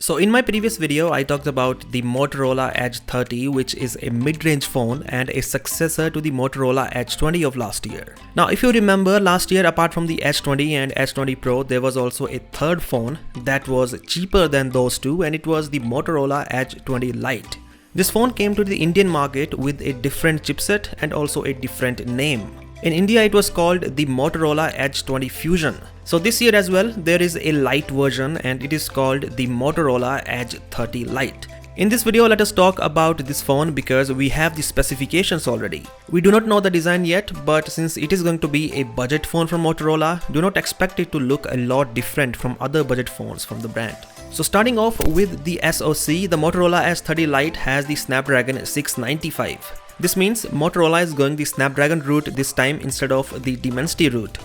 So in my previous video, I talked about the Motorola Edge 30, which is a mid-range phone and a successor to the Motorola Edge 20 of last year. Now, if you remember last year, apart from the Edge 20 and Edge 20 Pro, there was also a third phone that was cheaper than those two, and it was the Motorola Edge 20 Lite. This phone came to the Indian market with a different chipset and also a different name. In India, it was called the Motorola Edge 20 Fusion. So this year as well, there is a Lite version and it is called the Motorola Edge 30 Lite. In this video, let us talk about this phone because we have the specifications already. We do not know the design yet, but since it is going to be a budget phone from Motorola, do not expect it to look a lot different from other budget phones from the brand. So starting off with the SoC, the Motorola Edge 30 Lite has the Snapdragon 695. This means Motorola is going the Snapdragon route this time instead of the Dimensity route.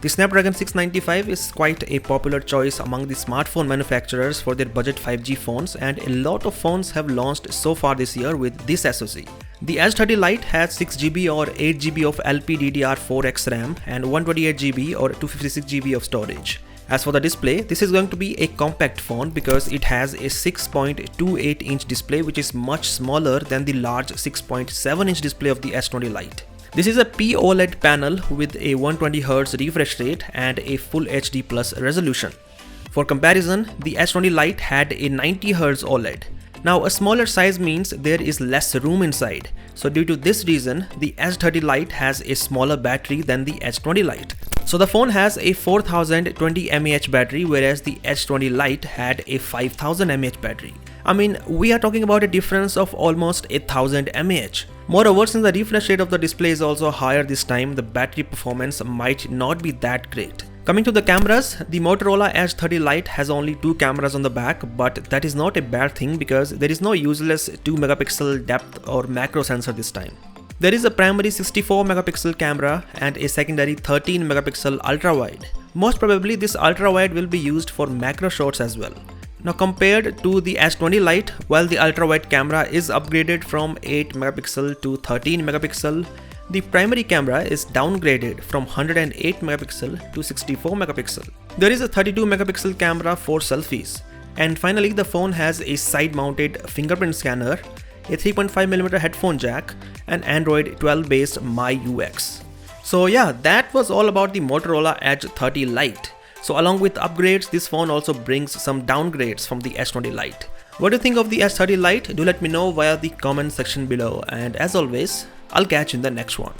The Snapdragon 695 is quite a popular choice among the smartphone manufacturers for their budget 5G phones, and a lot of phones have launched so far this year with this SoC. The Edge 30 Lite has 6GB or 8GB of LPDDR4X RAM and 128GB or 256GB of storage. As for the display, this is going to be a compact phone because it has a 6.28-inch display, which is much smaller than the large 6.7-inch display of the S20 Lite. This is a P-OLED panel with a 120Hz refresh rate and a Full HD Plus resolution. For comparison, the S20 Lite had a 90Hz OLED. Now, a smaller size means there is less room inside. So due to this reason, the Edge 30 Lite has a smaller battery than the Edge 20 Lite. So the phone has a 4020 mAh battery, whereas the Edge 20 Lite had a 5000 mAh battery. I mean, we are talking about a difference of almost 1000 mAh. Moreover, since the refresh rate of the display is also higher this time, the battery performance might not be that great. Coming to the cameras, the Motorola Edge 30 Lite has only two cameras on the back, but that is not a bad thing because there is no useless 2-megapixel depth or macro sensor this time. There is a primary 64-megapixel camera and a secondary 13-megapixel ultrawide. Most probably this ultrawide will be used for macro shots as well. Now compared to the S20 Lite, while the ultrawide camera is upgraded from 8-megapixel to 13-megapixel, the primary camera is downgraded from 108 megapixel to 64 megapixel. There is a 32 megapixel camera for selfies. And finally, the phone has a side-mounted fingerprint scanner, a 3.5mm headphone jack, and Android 12 based MyUX. So yeah, that was all about the Motorola Edge 30 Lite. So along with upgrades, this phone also brings some downgrades from the S20 Lite. What do you think of the S30 Lite? Do let me know via the comment section below, and as always, I'll catch you in the next one.